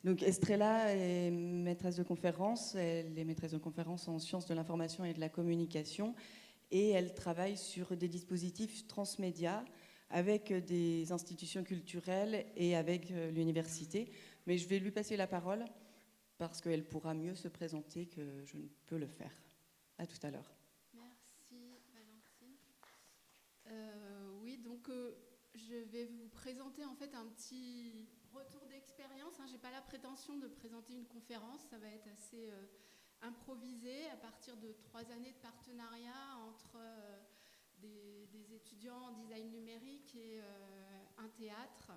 Donc Estrella est maîtresse de conférence, elle est maîtresse de conférence en sciences de l'information et de la communication, et elle travaille sur des dispositifs transmédia avec des institutions culturelles et avec l'université. Mais je vais lui passer la parole parce qu'elle pourra mieux se présenter que je ne peux le faire. À tout à l'heure. Merci Valentine. Oui, donc je vais vous présenter en fait un petit retour d'expérience. Je n'ai pas la prétention de présenter une conférence, ça va être assez improvisé à partir de 3 années de partenariat entre des étudiants en design numérique et un théâtre.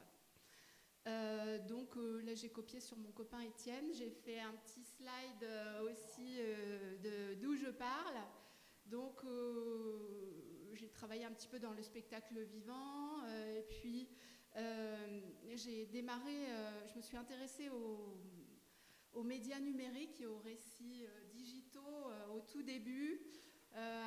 Donc là j'ai copié sur mon copain Étienne, j'ai fait un petit slide aussi d'où je parle. Donc j'ai travaillé un petit peu dans le spectacle vivant et puis j'ai démarré, je me suis intéressée aux médias numériques et aux récits digitaux au tout début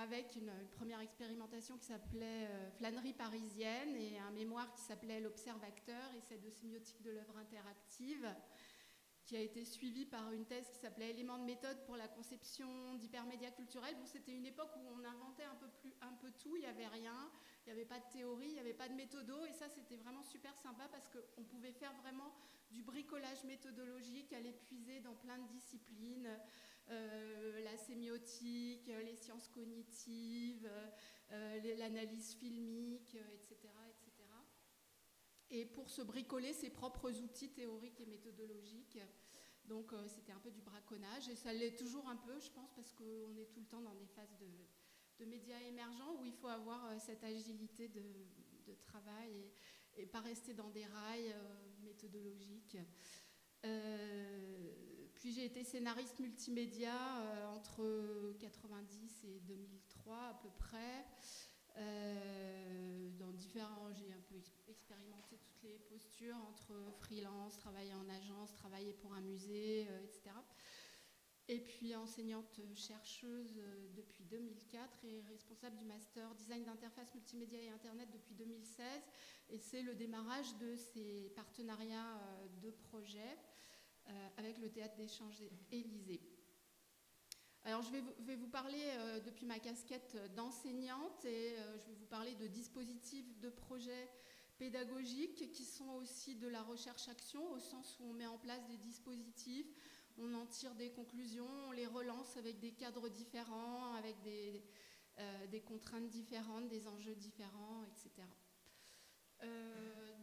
avec une première expérimentation qui s'appelait Flânerie parisienne et un mémoire qui s'appelait L'Observateur, essai de sémiotique de l'œuvre interactive, qui a été suivi par une thèse qui s'appelait Éléments de méthode pour la conception d'hypermédias culturels. Bon, c'était une époque où on inventait un peu tout, il n'y avait rien, il n'y avait pas de théorie, il n'y avait pas de méthodo, et ça c'était vraiment super sympa parce qu'on pouvait faire vraiment du bricolage méthodologique, aller puiser dans plein de disciplines, la sémiotique, les sciences cognitives, l'analyse filmique, etc., etc. Et pour se bricoler ses propres outils théoriques et méthodologiques. Donc c'était un peu du braconnage, et ça l'est toujours un peu, je pense, parce qu'on est tout le temps dans des phases de médias émergents où il faut avoir cette agilité de travail et pas rester dans des rails méthodologiques. Puis j'ai été scénariste multimédia entre 90 et 2003 à peu près. Dans différents, j'ai un peu expérimenté toutes les postures entre freelance, travailler en agence, travailler pour un musée, etc. Et puis enseignante chercheuse depuis 2004 et responsable du master design d'interface multimédia et internet depuis 2016. Et c'est le démarrage de ces partenariats de projets avec le Théâtre des Champs-Élysées. Alors je vais vous parler depuis ma casquette d'enseignante et je vais vous parler de dispositifs, de projets pédagogiques qui sont aussi de la recherche-action au sens où on met en place des dispositifs, on en tire des conclusions, on les relance avec des cadres différents, avec des contraintes différentes, des enjeux différents, etc.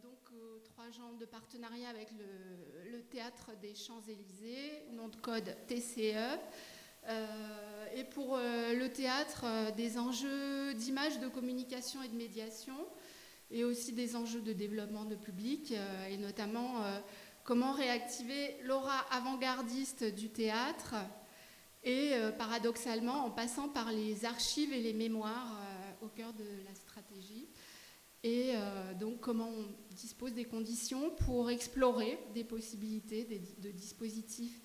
Donc 3 genres de partenariat avec le Théâtre des Champs-Élysées, nom de code TCE. Et pour le théâtre, des enjeux d'image, de communication et de médiation, et aussi des enjeux de développement de public, et notamment comment réactiver l'aura avant-gardiste du théâtre, et paradoxalement en passant par les archives et les mémoires au cœur de la stratégie. Et donc comment on dispose des conditions pour explorer des possibilités de dispositifs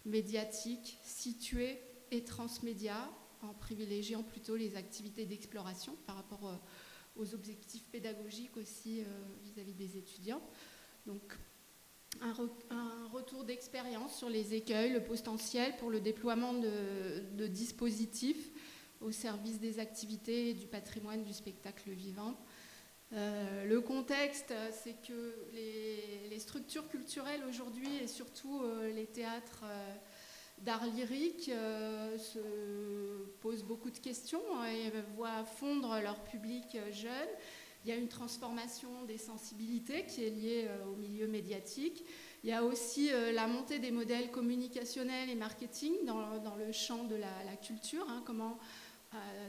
médiatiques situés et transmédia, en privilégiant plutôt les activités d'exploration par rapport aux objectifs pédagogiques aussi vis-à-vis des étudiants. Donc un retour d'expérience sur les écueils, le potentiel pour le déploiement de dispositifs au service des activités et du patrimoine du spectacle vivant. Le contexte, c'est que les structures culturelles aujourd'hui et surtout les théâtres d'art lyrique se posent beaucoup de questions et voient fondre leur public jeune. Il y a une transformation des sensibilités qui est liée au milieu médiatique. Il y a aussi la montée des modèles communicationnels et marketing dans le champ de la culture, comment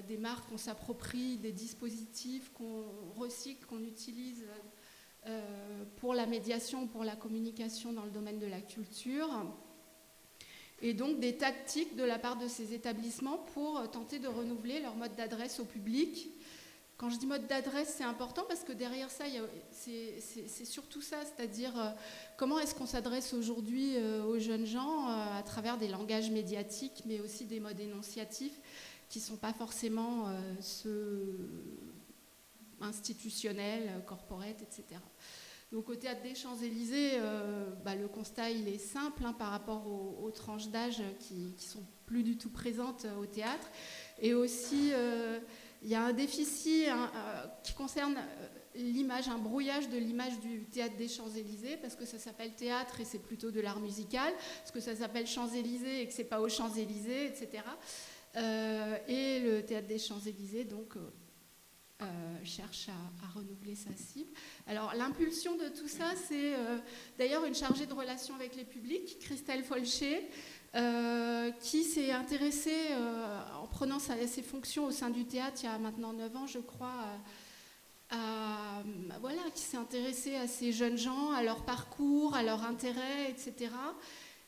des marques, on s'approprie des dispositifs qu'on recycle, qu'on utilise pour la médiation, pour la communication dans le domaine de la culture. Et donc des tactiques de la part de ces établissements pour tenter de renouveler leur mode d'adresse au public. Quand je dis mode d'adresse, c'est important parce que derrière ça, c'est surtout ça, c'est-à-dire comment est-ce qu'on s'adresse aujourd'hui aux jeunes gens à travers des langages médiatiques, mais aussi des modes énonciatifs qui ne sont pas forcément ceux institutionnels, corporate, etc. Donc au Théâtre des Champs-Élysées, le constat il est simple par rapport aux tranches d'âge qui sont plus du tout présentes au théâtre. Et aussi, il y a un déficit qui concerne l'image, un brouillage de l'image du Théâtre des Champs-Élysées, parce que ça s'appelle théâtre et c'est plutôt de l'art musical, parce que ça s'appelle Champs-Élysées et que c'est pas aux Champs-Élysées, etc. Et le Théâtre des Champs-Élysées, donc, cherche à renouveler sa cible. Alors, l'impulsion de tout ça, c'est d'ailleurs une chargée de relations avec les publics, Christelle Folcher, qui s'est intéressée, en prenant ses fonctions au sein du théâtre il y a maintenant 9 ans, je crois, qui s'est intéressée à ces jeunes gens, à leur parcours, à leur intérêt, etc.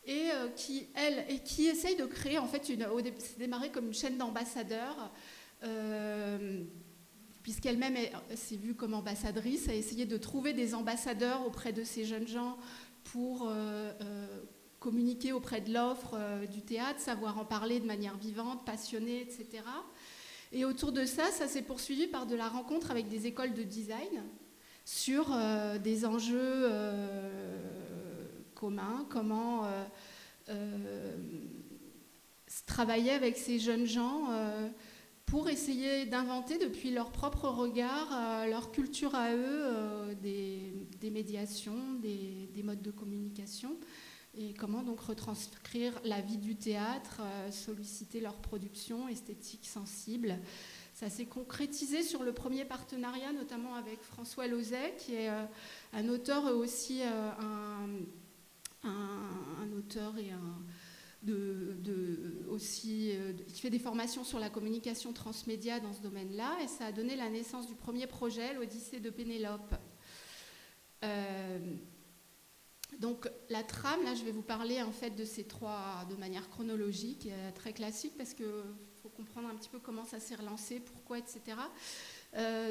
Et qui essaye de créer, en fait, c'est démarré comme une chaîne d'ambassadeurs, puisqu'elle-même s'est vue comme ambassadrice, a essayé de trouver des ambassadeurs auprès de ces jeunes gens pour communiquer auprès de l'offre du théâtre, savoir en parler de manière vivante, passionnée, etc. Et autour de ça, ça s'est poursuivi par de la rencontre avec des écoles de design sur des enjeux communs, comment travailler avec ces jeunes gens pour essayer d'inventer depuis leur propre regard, leur culture à eux, des médiations, des modes de communication, et comment donc retranscrire la vie du théâtre, solliciter leur production esthétique sensible. Ça s'est concrétisé sur le premier partenariat, notamment avec François Lauzet, qui est un auteur aussi, un auteur et qui fait des formations sur la communication transmédia dans ce domaine-là, et ça a donné la naissance du premier projet, l'Odyssée de Pénélope. Donc la trame, là je vais vous parler en fait de ces trois de manière chronologique, très classique, parce qu'il faut comprendre un petit peu comment ça s'est relancé, pourquoi, etc.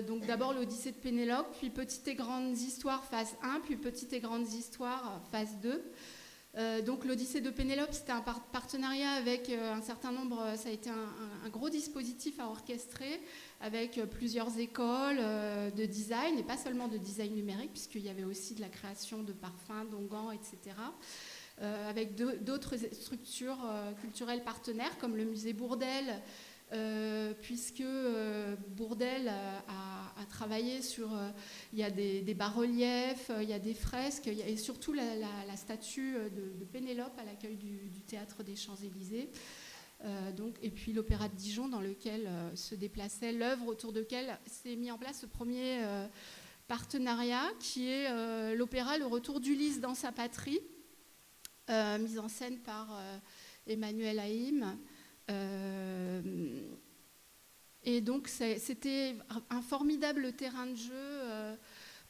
Donc d'abord l'Odyssée de Pénélope, puis Petites et Grandes Histoires phase 1, puis Petites et Grandes Histoires phase 2. Donc l'Odyssée de Pénélope, c'était un partenariat avec un certain nombre, ça a été un gros dispositif à orchestrer avec plusieurs écoles de design, et pas seulement de design numérique, puisqu'il y avait aussi de la création de parfums, d'onguents, etc. Avec d'autres structures culturelles partenaires, comme le musée Bourdelle, puisque Bourdelle a travaillé sur... il y a des bas-reliefs, il y a des fresques, et surtout la statue de Pénélope à l'accueil du Théâtre des Champs-Élysées. Et puis l'Opéra de Dijon, dans lequel se déplaçait l'œuvre autour de laquelle s'est mis en place ce premier partenariat, qui est l'opéra Le Retour d'Ulysse dans sa patrie, mise en scène par Emmanuel Haïm. Et donc c'était un formidable terrain de jeu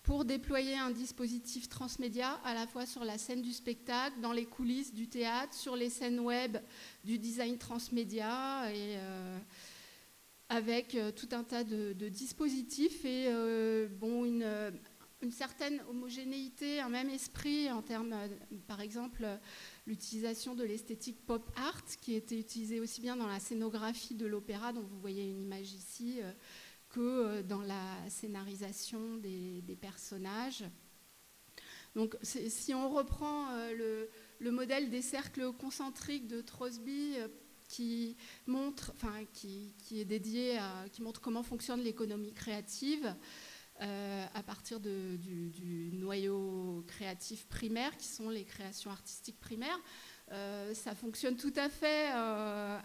pour déployer un dispositif transmédia à la fois sur la scène du spectacle, dans les coulisses du théâtre, sur les scènes web du design transmédia, et avec tout un tas de dispositifs et une certaine homogénéité, un même esprit en termes, par exemple, l'utilisation de l'esthétique pop art, qui était utilisée aussi bien dans la scénographie de l'opéra, dont vous voyez une image ici, que dans la scénarisation des personnages. Donc, si on reprend le modèle des cercles concentriques de Trosby, qui montre comment fonctionne l'économie créative, à partir du noyau créatif primaire, qui sont les créations artistiques primaires. Ça fonctionne tout à fait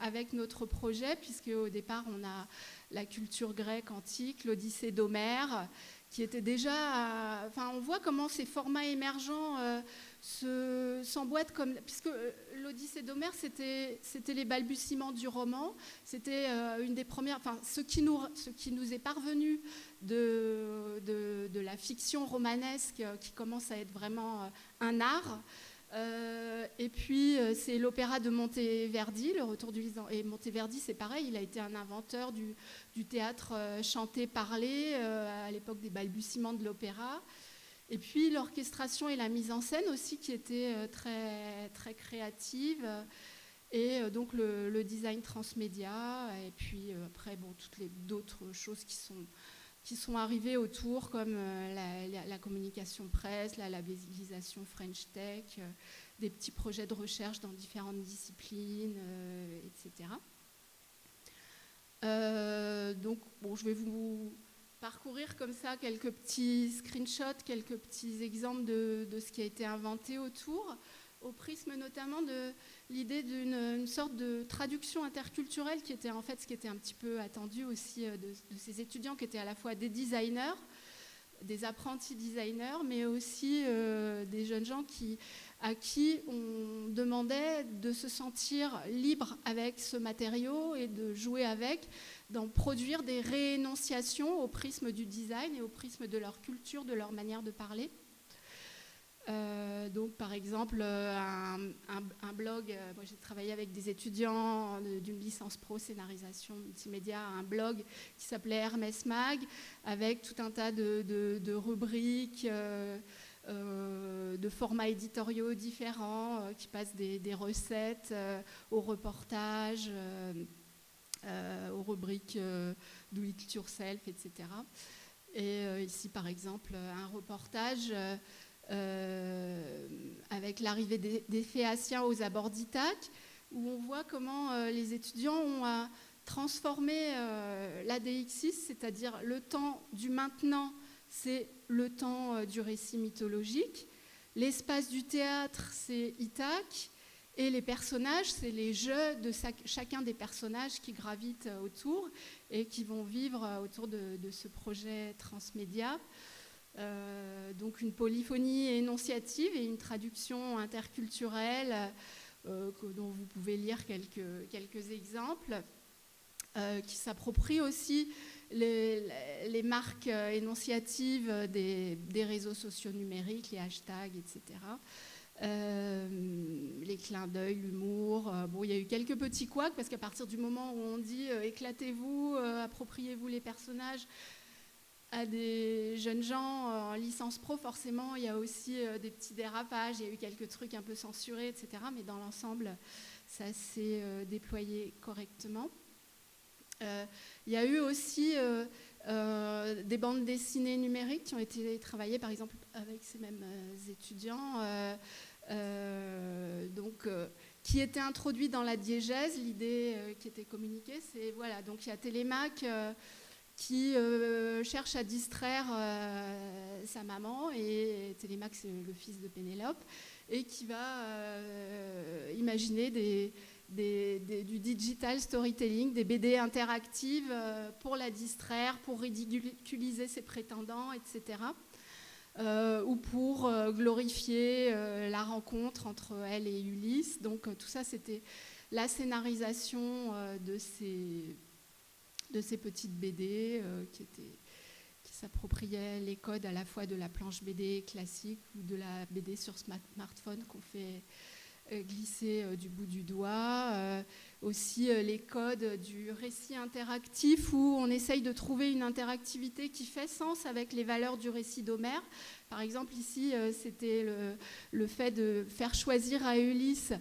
avec notre projet, puisque au départ, on a la culture grecque antique, l'Odyssée d'Homère, qui était déjà... on voit comment ces formats émergents s'emboîtent, puisque l'Odyssée d'Homère, c'était les balbutiements du roman. C'était une des premières... ce qui nous est parvenu de la fiction romanesque, qui commence à être vraiment un art. Et puis c'est l'opéra de Monteverdi, Le Retour d'Ulysse. Et Monteverdi, c'est pareil, il a été un inventeur du théâtre chanté-parlé à l'époque des balbutiements de l'opéra. Et puis l'orchestration et la mise en scène aussi, qui étaient très, très créatives. Et donc le design transmédia. Et puis après, toutes les d'autres choses qui sont arrivées autour, comme la communication fabrication presse, la labellisation French Tech, des petits projets de recherche dans différentes disciplines, etc. Donc, bon, je vais vous parcourir comme ça quelques petits screenshots, quelques petits exemples de ce qui a été inventé autour, au prisme notamment de l'idée d'une sorte de traduction interculturelle qui était en fait ce qui était un petit peu attendu aussi de ces étudiants qui étaient à la fois des designers, des apprentis designers, mais aussi des jeunes gens à qui on demandait de se sentir libre avec ce matériau et de jouer avec, d'en produire des réénonciations au prisme du design et au prisme de leur culture, de leur manière de parler. Donc par exemple un blog, moi j'ai travaillé avec des étudiants d'une licence pro scénarisation multimédia, un blog qui s'appelait Hermès Mag avec tout un tas de rubriques, de formats éditoriaux différents qui passent des recettes aux reportages, aux rubriques Do It Yourself, etc. Et ici par exemple un reportage avec l'arrivée des Phéaciens aux abords d'Ithaque, où on voit comment les étudiants ont transformé l'ADX6, c'est-à-dire le temps du maintenant, c'est le temps du récit mythologique, l'espace du théâtre, c'est Ithaque, et les personnages, c'est les jeux de chacun des personnages qui gravitent autour et qui vont vivre autour de ce projet transmédia. Donc une polyphonie énonciative et une traduction interculturelle dont vous pouvez lire quelques exemples, qui s'approprient aussi les marques énonciatives des réseaux sociaux numériques, les hashtags, etc. Les clins d'œil, l'humour. Bon, il y a eu quelques petits couacs parce qu'à partir du moment où on dit éclatez-vous, appropriez-vous les personnages, à des jeunes gens en licence pro, forcément, il y a aussi des petits dérapages, il y a eu quelques trucs un peu censurés, etc. Mais dans l'ensemble, ça s'est déployé correctement. Il y a eu aussi des bandes dessinées numériques qui ont été travaillées, par exemple, avec ces mêmes étudiants, qui étaient introduits dans la diégèse. L'idée qui était communiquée, c'est, voilà, donc il y a Télémaque qui cherche à distraire sa maman, et Télémaque c'est le fils de Pénélope, et qui va imaginer du digital storytelling, des BD interactives pour la distraire, pour ridiculiser ses prétendants, etc. Ou pour glorifier la rencontre entre elle et Ulysse. Donc tout ça, c'était la scénarisation de ces petites BD qui s'appropriaient les codes à la fois de la planche BD classique ou de la BD sur smartphone qu'on fait glisser du bout du doigt. Aussi les codes du récit interactif où on essaye de trouver une interactivité qui fait sens avec les valeurs du récit d'Homère. Par exemple, ici, c'était le fait de faire choisir à Ulysse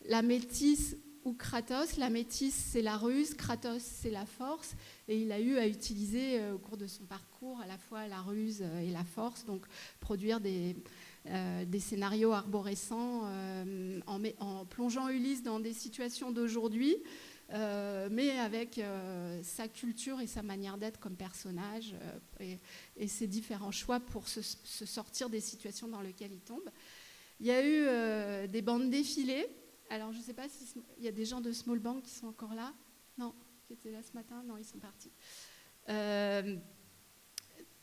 la métisse ou Kratos. La métisse, c'est la ruse, Kratos, c'est la force, et il a eu à utiliser au cours de son parcours à la fois la ruse et la force, donc produire des scénarios arborescents en plongeant Ulysse dans des situations d'aujourd'hui, mais avec sa culture et sa manière d'être comme personnage et ses différents choix pour se sortir des situations dans lesquelles il tombe. Il y a eu des bandes défilées. Alors, je ne sais pas s'il y a des gens de Small Bank qui sont encore là. Non, qui étaient là ce matin. Non, ils sont partis.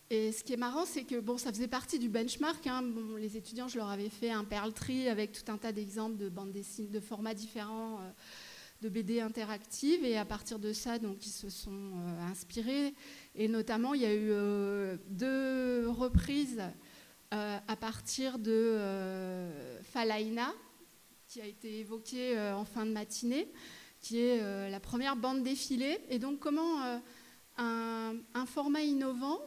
Et ce qui est marrant, c'est que ça faisait partie du benchmark. Les étudiants, je leur avais fait un Perl Tree avec tout un tas d'exemples de bandes dessinées, de formats différents, de BD interactives. Et à partir de ça, donc, ils se sont inspirés. Et notamment, il y a eu 2 reprises à partir de Falaina, qui a été évoquée en fin de matinée, qui est la première bande défilée. Et donc, comment un format innovant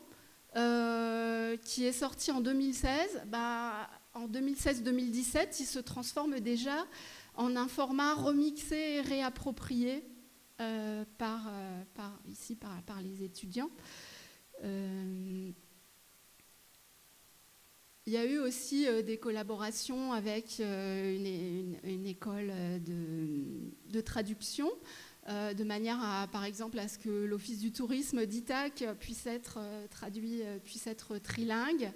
qui est sorti en 2016, en 2016-2017, il se transforme déjà en un format remixé et réapproprié par les étudiants. Il y a eu aussi des collaborations avec une école de traduction, de manière à, par exemple, à ce que l'Office du tourisme d'Ithaque puisse être traduit, puisse être trilingue.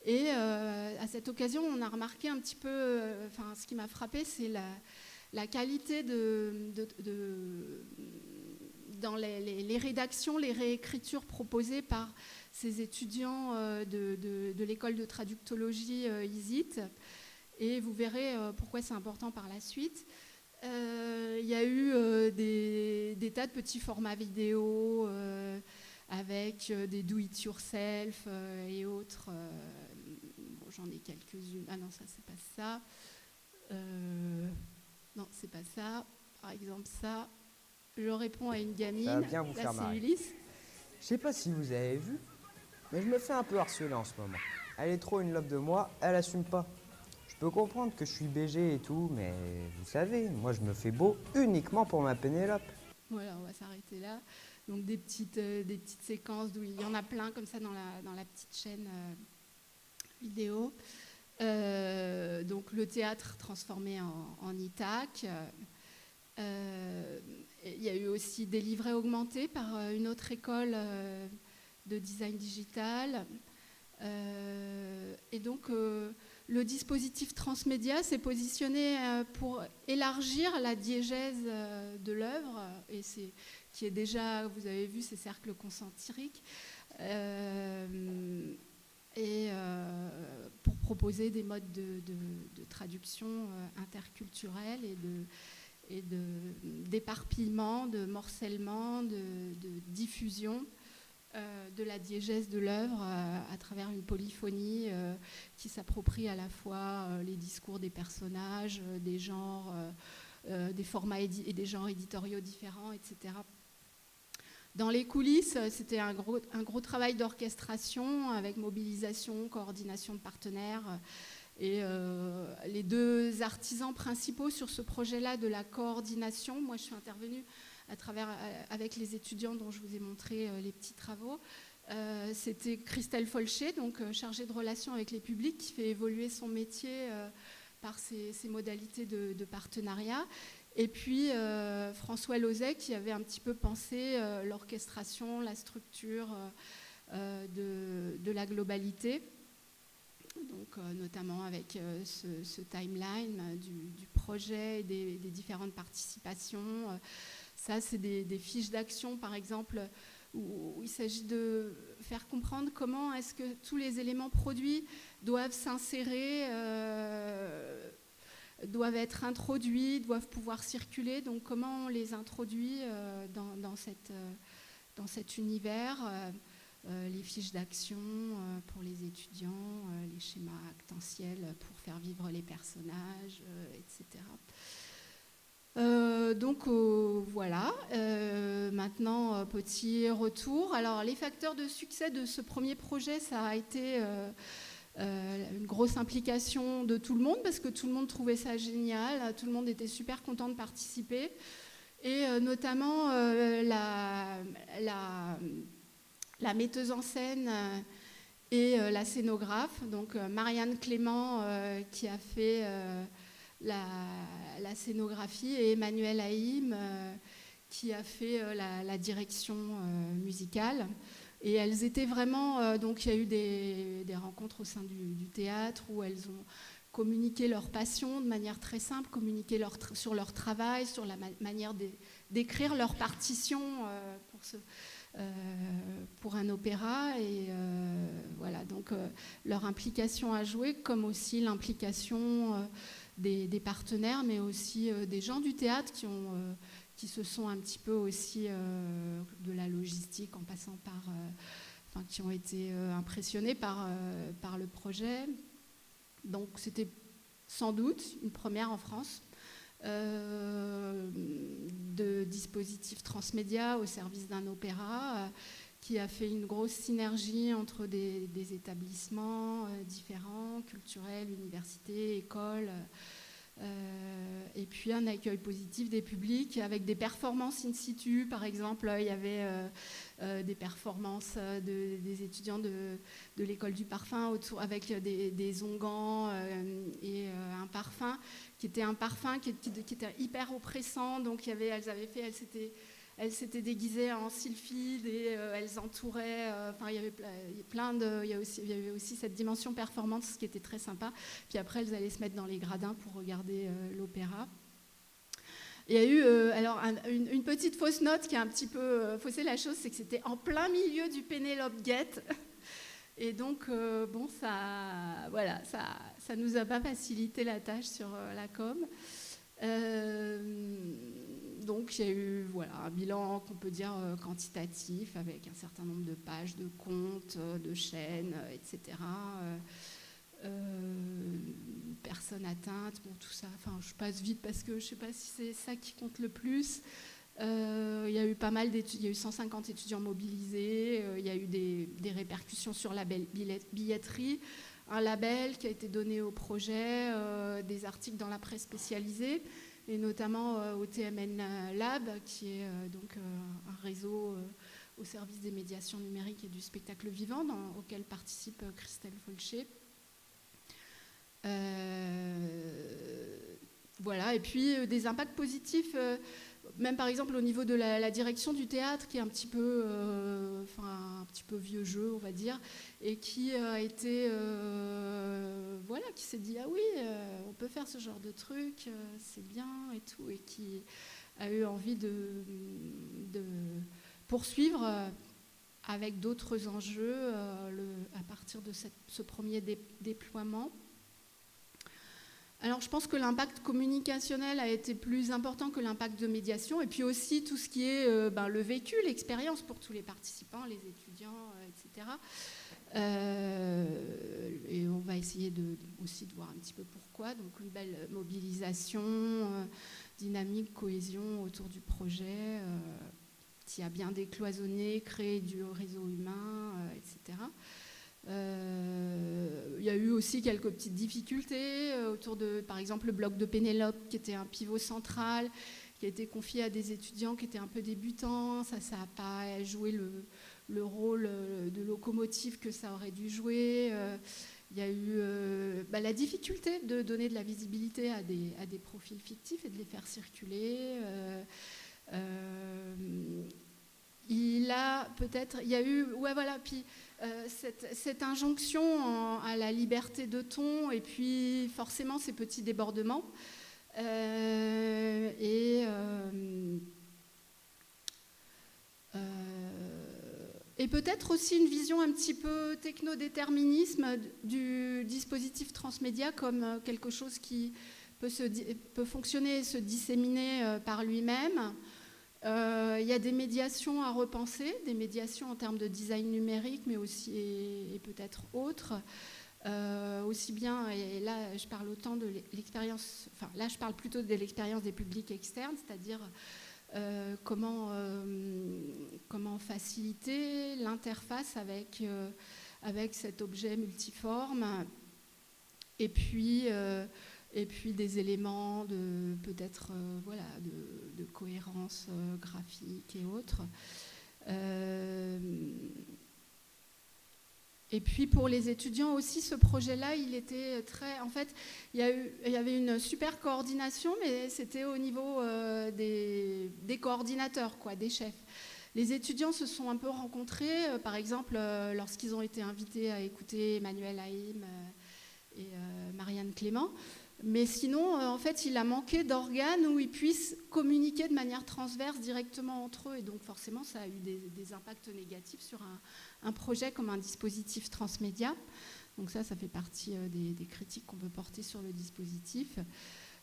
Et à cette occasion, on a remarqué un petit peu, ce qui m'a frappé, c'est la qualité dans les rédactions, les réécritures proposées par ces étudiants de l'école de traductologie ISIT. Et vous verrez pourquoi c'est important par la suite. Il y a eu des tas de petits formats vidéo avec des do-it-yourself et autres. Bon, j'en ai quelques-unes. Ah non, ça, c'est pas ça. Non, c'est pas ça. Par exemple, ça. Je réponds à une gamine. Ça va bien vous faire marrer. Ulysse. Je sais pas si vous avez vu, mais je me fais un peu harceler en ce moment. Elle est trop une lobe de moi, elle assume pas. Je peux comprendre que je suis BG et tout, mais vous savez, moi je me fais beau uniquement pour ma Pénélope. Voilà, on va s'arrêter là. Donc des petites séquences d'où il y en a plein comme ça dans la petite chaîne vidéo. Donc le théâtre transformé en Ithaque. Il y a eu aussi des livrets augmentés par une autre école de design digital. Et donc le dispositif transmédia s'est positionné pour élargir la diégèse de l'œuvre, et qui est déjà, vous avez vu, ces cercles concentriques, et pour proposer des modes de traduction interculturelle et d'éparpillement, de morcellement, de diffusion de la diégèse de l'œuvre à travers une polyphonie qui s'approprie à la fois les discours des personnages, des genres, des formats et des genres éditoriaux différents, etc. Dans les coulisses, c'était un gros travail d'orchestration avec mobilisation, coordination de partenaires. Et les deux artisans principaux sur ce projet-là de la coordination, moi je suis intervenue avec les étudiants dont je vous ai montré les petits travaux. C'était Christelle Folcher, donc chargée de relations avec les publics, qui fait évoluer son métier par ses modalités de partenariat. Et puis François Lauzet, qui avait un petit peu pensé l'orchestration, la structure de la globalité. Donc, notamment avec ce timeline du projet et des différentes participations. Ça, c'est des fiches d'action, par exemple, où il s'agit de faire comprendre comment est-ce que tous les éléments produits doivent s'insérer, doivent être introduits, doivent pouvoir circuler. Donc, comment on les introduit dans cet univers les fiches d'action pour les étudiants, les schémas actentiels pour faire vivre les personnages, etc. Donc voilà, maintenant petit retour. Alors les facteurs de succès de ce premier projet, ça a été une grosse implication de tout le monde parce que tout le monde trouvait ça génial, tout le monde était super content de participer et notamment la metteuse en scène et la scénographe, donc Marianne Clément qui a fait la scénographie et Emmanuel Haïm qui a fait la direction musicale. Et elles étaient vraiment... donc il y a eu des rencontres au sein du théâtre où elles ont communiqué leur passion de manière très simple, communiqué sur leur travail, sur la manière d'écrire leur partition pour un opéra. Et voilà, donc leur implication à jouer, comme aussi l'implication des partenaires, mais aussi des gens du théâtre qui se sont un petit peu aussi de la logistique en passant par... qui ont été impressionnés par le projet. Donc c'était sans doute une première en France de dispositifs transmédia au service d'un opéra qui a fait une grosse synergie entre des établissements différents, culturels, universités, écoles, Et puis un accueil positif des publics avec des performances in situ. Par exemple, il y avait des performances des étudiants de l'école du parfum avec des onguents et un parfum qui était hyper oppressant. Donc elles s'étaient déguisées en sylphides et elles entouraient. Il y avait aussi cette dimension performance qui était très sympa. Puis après, elles allaient se mettre dans les gradins pour regarder l'opéra. Il y a eu une petite fausse note qui a un petit peu faussé la chose, c'est que c'était en plein milieu du Penelope Gate. Et donc, ça nous a pas facilité la tâche sur la com. Donc il y a eu un bilan qu'on peut dire quantitatif avec un certain nombre de pages de comptes, de chaînes, etc. Personnes atteintes, tout ça. Enfin, je passe vite parce que je ne sais pas si c'est ça qui compte le plus. Il y a eu pas mal d'études, il y a eu 150 étudiants mobilisés, il y a eu des répercussions sur la billetterie, un label qui a été donné au projet, des articles dans la presse spécialisée, et notamment au TMN Lab, qui est donc un réseau au service des médiations numériques et du spectacle vivant, auquel participe Christelle Folcher. Et puis des impacts positifs, même par exemple au niveau de la direction du théâtre, qui est un petit peu vieux jeu, on va dire, et qui a été, qui s'est dit ah oui, on peut faire ce genre de truc, c'est bien et tout, et qui a eu envie de poursuivre avec d'autres enjeux à partir de ce premier déploiement. Alors, je pense que l'impact communicationnel a été plus important que l'impact de médiation, et puis aussi tout ce qui est le vécu, l'expérience pour tous les participants, les étudiants, etc. Et on va essayer aussi de voir un petit peu pourquoi. Donc, une belle mobilisation, dynamique, cohésion autour du projet, qui a bien décloisonné, créé du réseau humain, etc. Il y a eu aussi quelques petites difficultés autour de, par exemple, le bloc de Pénélope, qui était un pivot central, qui a été confié à des étudiants qui étaient un peu débutants. Ça n'a pas joué le rôle de locomotive que ça aurait dû jouer. Il y a eu la difficulté de donner de la visibilité à des profils fictifs et de les faire circuler. Il y a eu, puis cette injonction à la liberté de ton, et puis forcément ces petits débordements. Et peut-être aussi une vision un petit peu technodéterminisme du dispositif transmédia comme quelque chose qui peut fonctionner et se disséminer par lui-même. Il y a des médiations à repenser, des médiations en termes de design numérique, mais aussi et peut-être autres. Aussi bien, et là je parle autant de l'expérience, là je parle plutôt de l'expérience des publics externes, c'est-à-dire comment faciliter l'interface avec cet objet multiforme, et puis des éléments de peut-être de cohérence graphique et autres. Et puis pour les étudiants aussi, ce projet-là, il était très... En fait, il y avait une super coordination, mais c'était au niveau des coordinateurs, des chefs. Les étudiants se sont un peu rencontrés, par exemple, lorsqu'ils ont été invités à écouter Emmanuel Haïm et Marianne Clément. Mais sinon, en fait, il a manqué d'organes où ils puissent communiquer de manière transverse directement entre eux. Et donc, forcément, ça a eu des impacts négatifs sur un projet comme un dispositif transmédia. Donc ça fait partie des critiques qu'on peut porter sur le dispositif.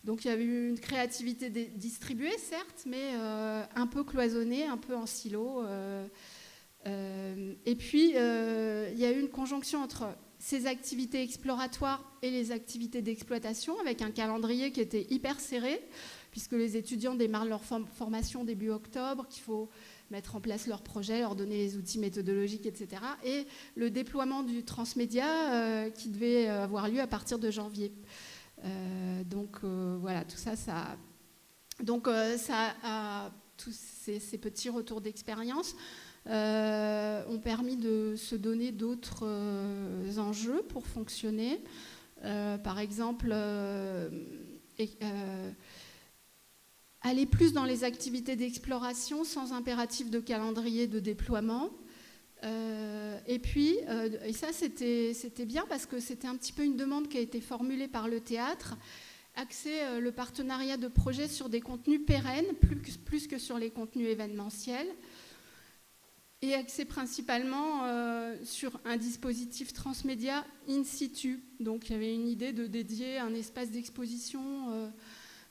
Donc, il y a eu une créativité distribuée, certes, mais un peu cloisonnée, un peu en silo. Et puis, il y a eu une conjonction entre ces activités exploratoires et les activités d'exploitation, avec un calendrier qui était hyper serré, puisque les étudiants démarrent leur formation début octobre, qu'il faut mettre en place leur projet, leur donner les outils méthodologiques, etc. Et le déploiement du transmédia qui devait avoir lieu à partir de janvier. Donc voilà, tout ça, ça a tous ces petits retours d'expérience ont permis de se donner d'autres enjeux pour fonctionner. Par exemple, aller plus dans les activités d'exploration sans impératif de calendrier de déploiement. Et puis, et ça c'était bien parce que c'était un petit peu une demande qui a été formulée par le théâtre, axer le partenariat de projets sur des contenus pérennes, plus que sur les contenus événementiels, et axer principalement sur un dispositif transmédia in situ. Donc il y avait une idée de dédier un espace d'exposition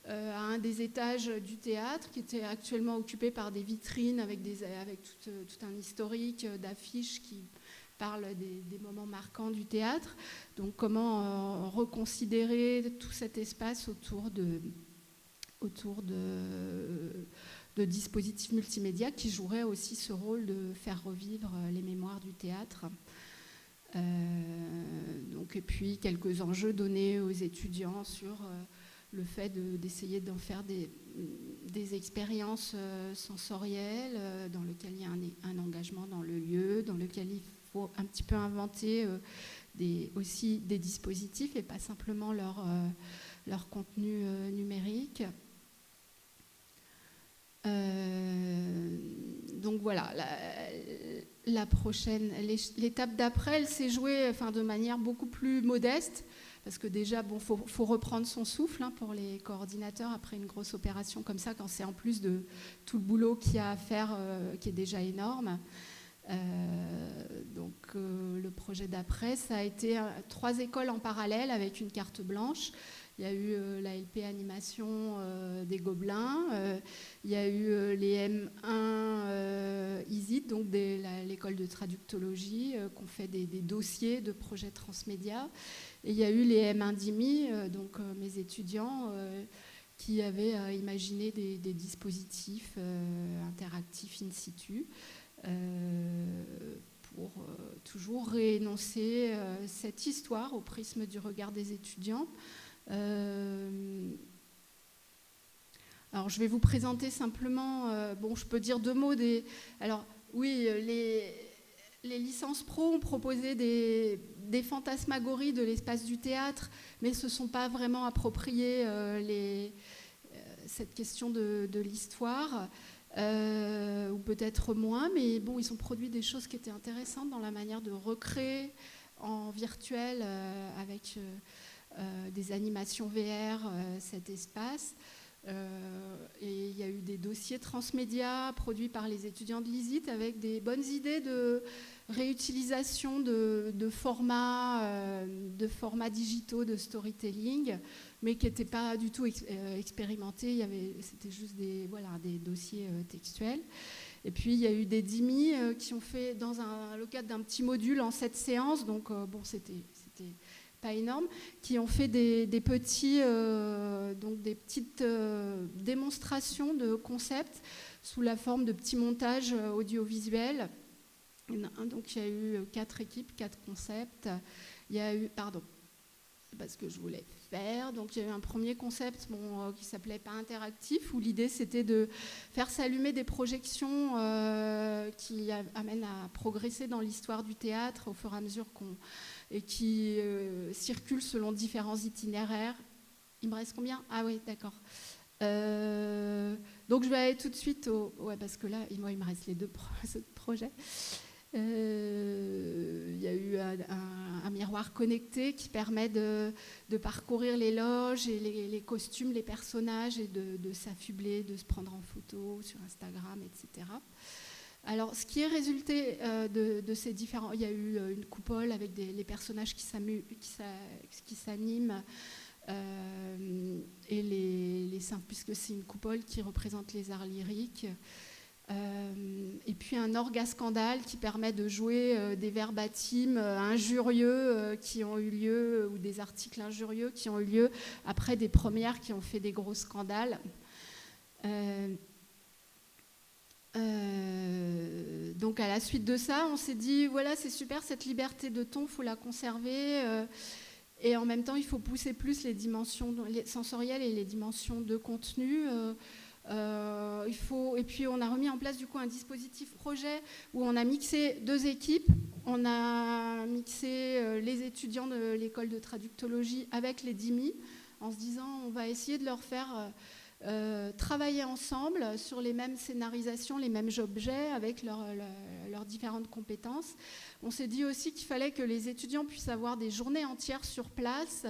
à un des étages du théâtre, qui était actuellement occupé par des vitrines avec tout un historique d'affiches qui parlent des moments marquants du théâtre. Donc comment reconsidérer tout cet espace autour de dispositifs multimédia qui joueraient aussi ce rôle de faire revivre les mémoires du théâtre. Et puis quelques enjeux donnés aux étudiants sur le fait d'essayer d'en faire des expériences sensorielles dans lesquelles il y a un engagement dans le lieu, dans lequel il faut un petit peu inventer aussi des dispositifs et pas simplement leur contenu numérique. Donc voilà, l'étape d'après, elle s'est jouée de manière beaucoup plus modeste, parce que déjà, faut reprendre son souffle pour les coordinateurs après une grosse opération comme ça, quand c'est en plus de tout le boulot qu'il y a à faire, qui est déjà énorme. Le projet d'après, ça a été 3 écoles en parallèle avec une carte blanche. Il y a eu la LP animation des Gobelins, il y a eu les M1 ISIT, donc l'école de traductologie, qui ont fait des dossiers de projets transmédia. Et il y a eu les M1 DIMI, donc mes étudiants, qui avaient imaginé des dispositifs interactifs in situ pour toujours réénoncer cette histoire au prisme du regard des étudiants. Alors je vais vous présenter simplement, je peux dire 2 mots alors oui, les licences pro ont proposé des fantasmagories de l'espace du théâtre, mais se sont pas vraiment approprié cette question de l'histoire, ou peut-être moins, mais ils ont produit des choses qui étaient intéressantes dans la manière de recréer en virtuel avec des animations VR cet espace. Et il y a eu des dossiers transmédia produits par les étudiants de l'ISIT avec des bonnes idées de réutilisation de formats digitaux de storytelling, mais qui n'étaient pas du tout expérimentés. C'était juste des dossiers textuels. Et puis il y a eu des DIMI qui ont fait dans le cadre d'un petit module en 7 séances, donc c'était pas énorme, qui ont fait des petites démonstrations de concepts sous la forme de petits montages audiovisuels. Donc il y a eu 4 équipes, 4 concepts. Il y a eu, c'est pas ce que je voulais faire. Donc il y a eu un premier concept qui s'appelait Pas interactif, où l'idée c'était de faire s'allumer des projections qui amènent à progresser dans l'histoire du théâtre au fur et à mesure et qui circulent selon différents itinéraires. Il me reste combien ? Ah oui, d'accord. Donc je vais aller tout de suite parce que là, il me reste les 2 projets. Il y a eu un miroir connecté qui permet de parcourir les loges et les costumes, les personnages, et de s'affubler, de se prendre en photo sur Instagram, etc. Alors, ce qui est résulté de ces différents... Il y a eu une coupole avec les personnages qui s'animent, et puisque c'est une coupole qui représente les arts lyriques. Et puis un orgascandale qui permet de jouer des verbatims injurieux qui ont eu lieu, ou des articles injurieux qui ont eu lieu après des premières qui ont fait des gros scandales. Donc à la suite de ça, on s'est dit, voilà, c'est super, cette liberté de ton, il faut la conserver. Et en même temps, il faut pousser plus les dimensions sensorielles et les dimensions de contenu. Et puis on a remis en place du coup un dispositif projet où on a mixé 2 équipes. On a mixé les étudiants de l'école de traductologie avec les DIMI en se disant on va essayer de leur faire travailler ensemble sur les mêmes scénarisations, les mêmes objets avec leurs différentes compétences. On s'est dit aussi qu'il fallait que les étudiants puissent avoir des journées entières sur place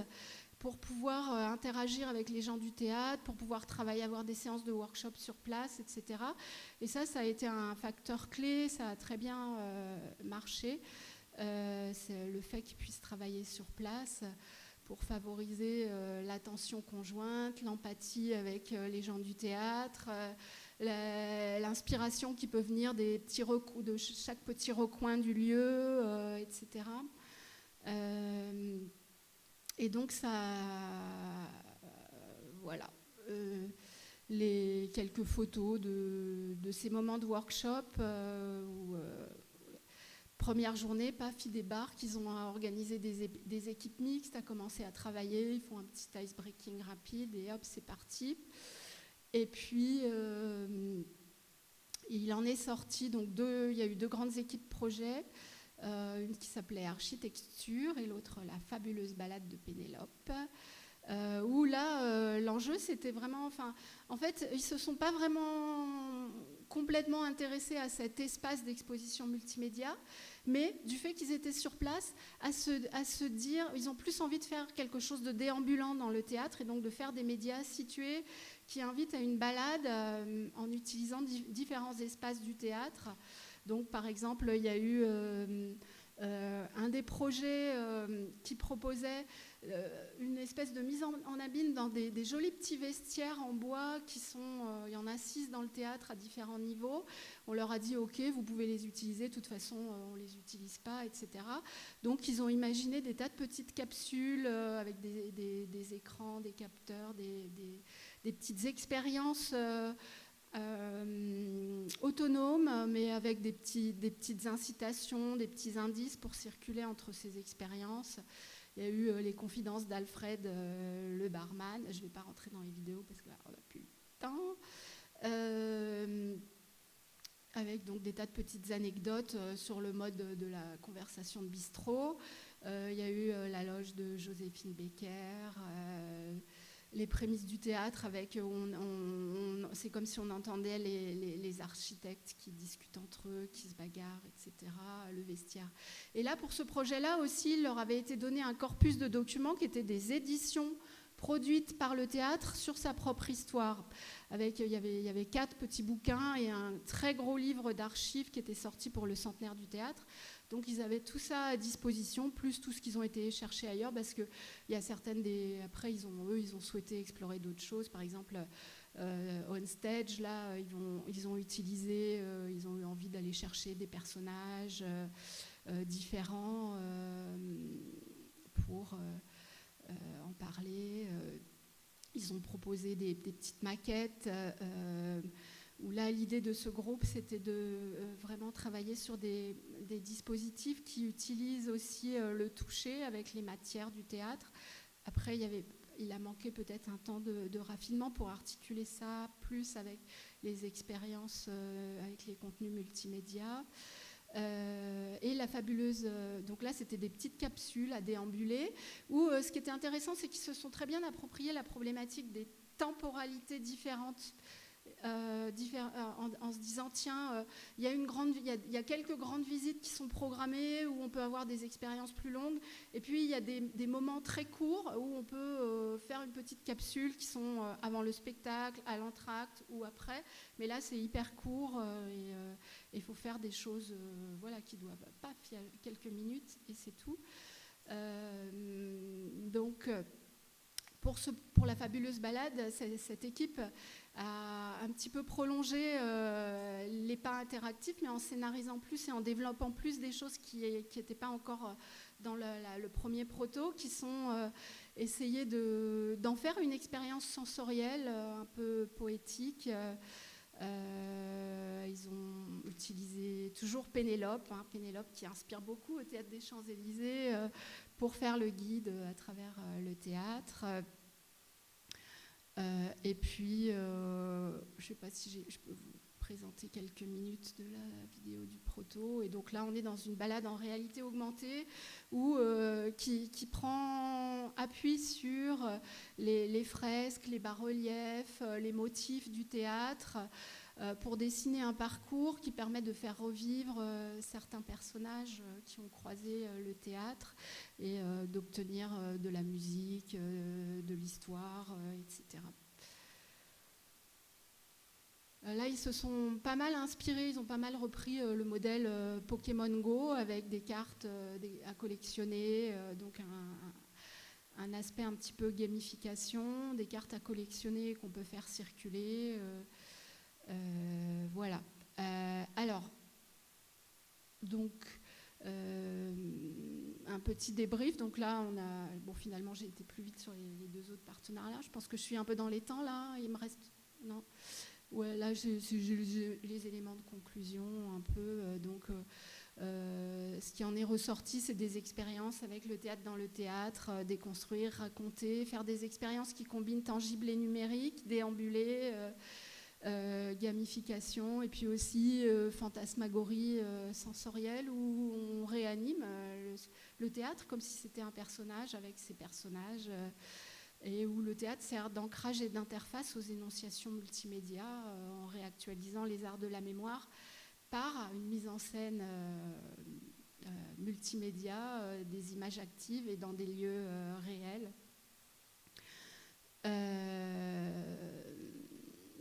pour pouvoir interagir avec les gens du théâtre, pour pouvoir travailler, avoir des séances de workshop sur place, etc. Et ça a été un facteur clé, ça a très bien marché. C'est le fait qu'ils puissent travailler sur place pour favoriser l'attention conjointe, l'empathie avec les gens du théâtre, l'inspiration qui peut venir de chaque petit recoin du lieu, etc. Et donc voilà, les quelques photos de ces moments de workshop où première journée, paf, ils débarquent, ils ont organisé des équipes mixtes, à commencer à travailler, ils font un petit ice-breaking rapide et hop, c'est parti. Et puis, il en est sorti, donc il y a eu 2 grandes équipes projets, une qui s'appelait Architecture et l'autre La fabuleuse balade de Pénélope. Où là, l'enjeu, c'était vraiment... en fait, ils ne se sont pas vraiment complètement intéressés à cet espace d'exposition multimédia, mais du fait qu'ils étaient sur place, à se dire, ils ont plus envie de faire quelque chose de déambulant dans le théâtre et donc de faire des médias situés qui invitent à une balade en utilisant différents espaces du théâtre. Donc, par exemple, il y a eu un des projets qui proposait une espèce de mise en abîme dans des jolis petits vestiaires en bois qui sont, il y en a 6 dans le théâtre à différents niveaux. On leur a dit ok, vous pouvez les utiliser, de toute façon on les utilise pas, etc. Donc ils ont imaginé des tas de petites capsules avec des écrans, des capteurs, des petites expériences autonomes, mais avec des petites incitations, des petits indices pour circuler entre ces expériences. Il y a eu les confidences d'Alfred, le barman. Je ne vais pas rentrer dans les vidéos parce qu'on n'a plus le temps. Avec donc des tas de petites anecdotes sur le mode de la conversation de bistrot. Il y a eu la loge de Joséphine Baker, les prémices du théâtre, avec c'est comme si on entendait les architectes qui discutent entre eux, qui se bagarrent, etc., le vestiaire. Et là, pour ce projet-là aussi, il leur avait été donné un corpus de documents qui étaient des éditions produites par le théâtre sur sa propre histoire. Il y avait 4 petits bouquins et un très gros livre d'archives qui était sorti pour le centenaire du théâtre. Donc ils avaient tout ça à disposition, plus tout ce qu'ils ont été chercher ailleurs, parce qu'il y a certaines après, ils ont souhaité explorer d'autres choses. Par exemple, on stage, là, ils ont eu envie d'aller chercher des personnages différents pour en parler. Ils ont proposé des petites maquettes où là, l'idée de ce groupe, c'était de vraiment travailler sur des dispositifs qui utilisent aussi le toucher avec les matières du théâtre. Après, il a manqué peut-être un temps de raffinement pour articuler ça plus avec les expériences, avec les contenus multimédia. Et la fabuleuse... donc là, c'était des petites capsules à déambuler, où ce qui était intéressant, c'est qu'ils se sont très bien approprié la problématique des temporalités différentes, en se disant tiens, il y a quelques grandes visites qui sont programmées où on peut avoir des expériences plus longues, et puis il y a des moments très courts où on peut faire une petite capsule qui sont avant le spectacle, à l'entracte ou après, mais là c'est hyper court et il faut faire des choses qui doivent pas quelques minutes et c'est tout. Donc pour la fabuleuse balade, cette équipe a un petit peu prolongé les pas interactifs, mais en scénarisant plus et en développant plus des choses qui n'étaient pas encore dans le premier proto, qui sont essayer d'en faire une expérience sensorielle un peu poétique. Ils ont utilisé toujours Pénélope qui inspire beaucoup au Théâtre des Champs-Élysées, pour faire le guide à travers le théâtre. Et puis, je ne sais pas si je peux vous présenter quelques minutes de la vidéo du proto. Et donc là, on est dans une balade en réalité augmentée qui prend appui sur les fresques, les bas-reliefs, les motifs du théâtre pour dessiner un parcours qui permet de faire revivre certains personnages qui ont croisé le théâtre et d'obtenir de la musique, de l'histoire, etc. Là, ils se sont pas mal inspirés, ils ont pas mal repris le modèle Pokémon Go avec des cartes à collectionner, donc un aspect un petit peu gamification, des cartes à collectionner qu'on peut faire circuler. Voilà. Alors, donc, un petit débrief. Donc là, finalement, j'ai été plus vite sur les deux autres partenariats. Je pense que je suis un peu dans les temps là. Il me reste, non. Ouais, là, j'ai les éléments de conclusion un peu. Ce qui en est ressorti, c'est des expériences avec le théâtre dans le théâtre, déconstruire, raconter, faire des expériences qui combinent tangible et numérique, déambuler, gamification, et puis aussi fantasmagorie sensorielle où on réanime le théâtre comme si c'était un personnage avec ses personnages. Et où le théâtre sert d'ancrage et d'interface aux énonciations multimédia en réactualisant les arts de la mémoire par une mise en scène multimédia, des images actives et dans des lieux réels.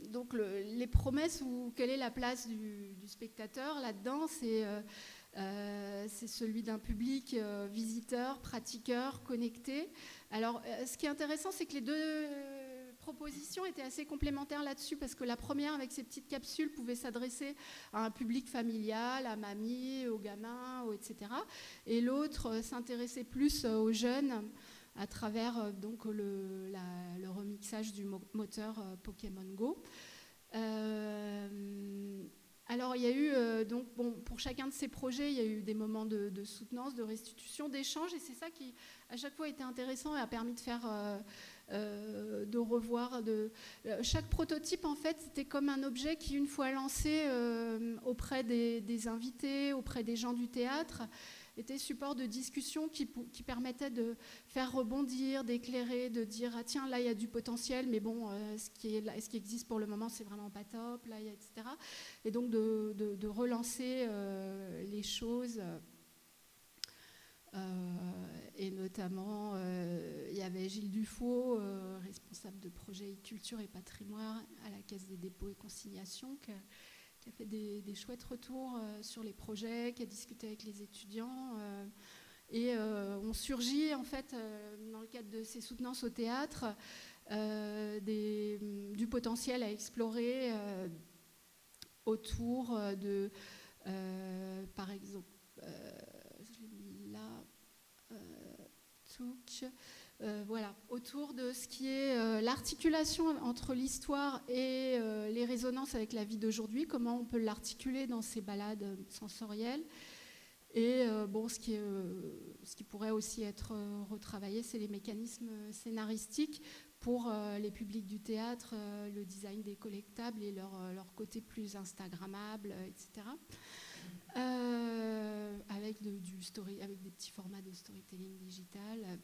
Donc les promesses ou quelle est la place du spectateur là-dedans, c'est celui d'un public visiteur, pratiqueur, connecté. Alors, ce qui est intéressant, c'est que les deux propositions étaient assez complémentaires là-dessus, parce que la première, avec ses petites capsules, pouvait s'adresser à un public familial, à mamie, aux gamins, etc. Et l'autre s'intéressait plus aux jeunes, à travers donc, le remixage du moteur Pokémon Go. Alors, il y a eu, pour chacun de ces projets, il y a eu des moments de soutenance, de restitution, d'échange, et c'est ça qui, à chaque fois, était intéressant et a permis de faire, de revoir. Chaque prototype, en fait, c'était comme un objet qui, une fois lancé auprès des invités, auprès des gens du théâtre, était support de discussion qui permettait de faire rebondir, d'éclairer, de dire ah tiens là il y a du potentiel mais bon ce qui existe pour le moment c'est vraiment pas top là etc. Et donc de relancer les choses et notamment il y avait Gilles Dufaux, responsable de projet culture et patrimoine à la Caisse des dépôts et consignations qui a fait des chouettes retours sur les projets, qui a discuté avec les étudiants. Et on surgit, en fait, dans le cadre de ces soutenances au théâtre, du potentiel à explorer autour de, par exemple, je l'ai mis là, voilà, autour de ce qui est l'articulation entre l'histoire et les résonances avec la vie d'aujourd'hui, comment on peut l'articuler dans ces balades sensorielles. Et ce qui pourrait aussi être retravaillé, c'est les mécanismes scénaristiques pour les publics du théâtre, le design des collectables et leur côté plus instagrammable, etc. Avec des petits formats de storytelling digital.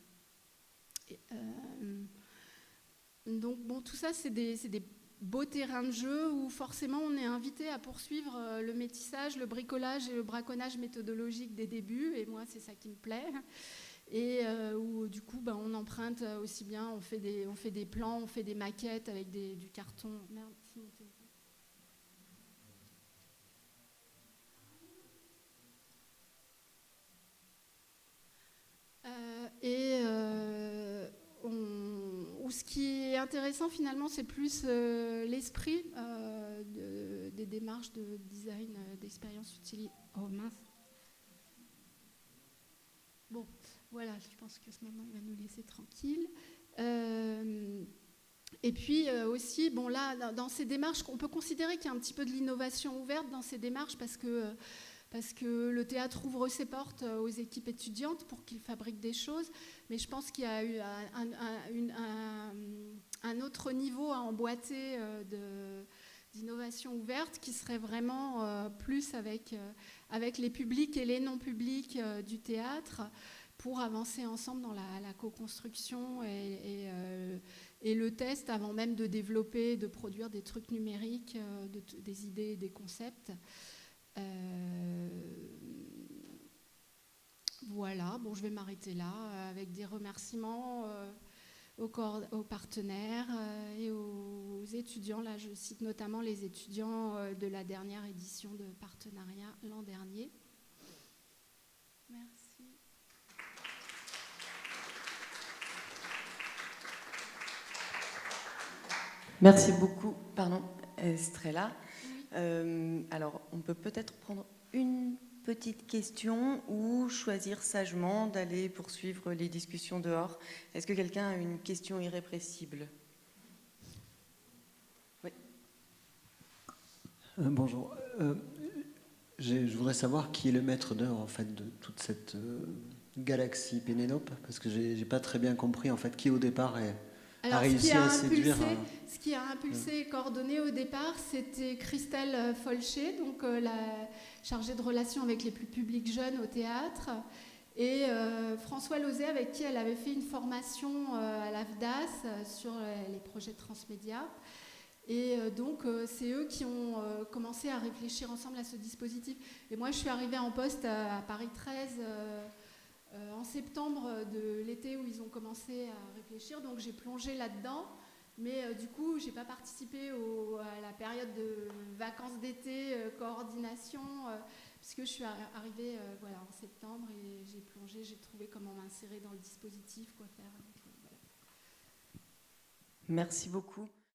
Donc bon, tout ça c'est des beaux terrains de jeu où forcément on est invité à poursuivre le métissage, le bricolage et le braconnage méthodologique des débuts, et moi c'est ça qui me plaît, et où du coup on emprunte aussi bien, on fait des plans, on fait des maquettes avec du carton. Merde, Simon, ce qui est intéressant finalement, c'est plus l'esprit des démarches de design, d'expérience utilisateur. Oh mince. Bon, voilà, je pense que maintenant il va nous laisser tranquille. Et puis aussi, bon là, dans ces démarches, on peut considérer qu'il y a un petit peu de l'innovation ouverte dans ces démarches parce parce que le théâtre ouvre ses portes aux équipes étudiantes pour qu'ils fabriquent des choses, mais je pense qu'il y a eu un autre niveau à emboîter d'innovation ouverte qui serait vraiment plus avec les publics et les non-publics du théâtre pour avancer ensemble dans la co-construction et le test avant même de développer, de produire des trucs numériques, des idées, des concepts. Voilà, bon, je vais m'arrêter là avec des remerciements aux partenaires et aux étudiants. Là, je cite notamment les étudiants de la dernière édition de partenariat l'an dernier. Merci. Merci beaucoup, Estrella. Oui. Alors, on peut peut-être prendre une petite question ou choisir sagement d'aller poursuivre les discussions dehors. Est-ce que quelqu'un a une question irrépressible ? Oui. Bonjour. Je voudrais savoir qui est le maître d'œuvre en fait de toute cette galaxie Pénélope, parce que j'ai pas très bien compris en fait qui au départ a réussi à séduire. Ce qui a impulsé et coordonné au départ, c'était Christelle Folcher, donc la chargée de relations avec les plus publics jeunes au théâtre, et François Lauzet, avec qui elle avait fait une formation à l'AFDAS sur les projets transmédia. Et donc, c'est eux qui ont commencé à réfléchir ensemble à ce dispositif. Et moi, je suis arrivée en poste à Paris 13 en septembre de l'été où ils ont commencé à réfléchir. Donc, j'ai plongé là-dedans. Mais du coup, je n'ai pas participé à la période de vacances d'été, coordination, puisque je suis arrivée en septembre et j'ai plongé, j'ai trouvé comment m'insérer dans le dispositif, quoi faire. Donc, voilà. Merci beaucoup.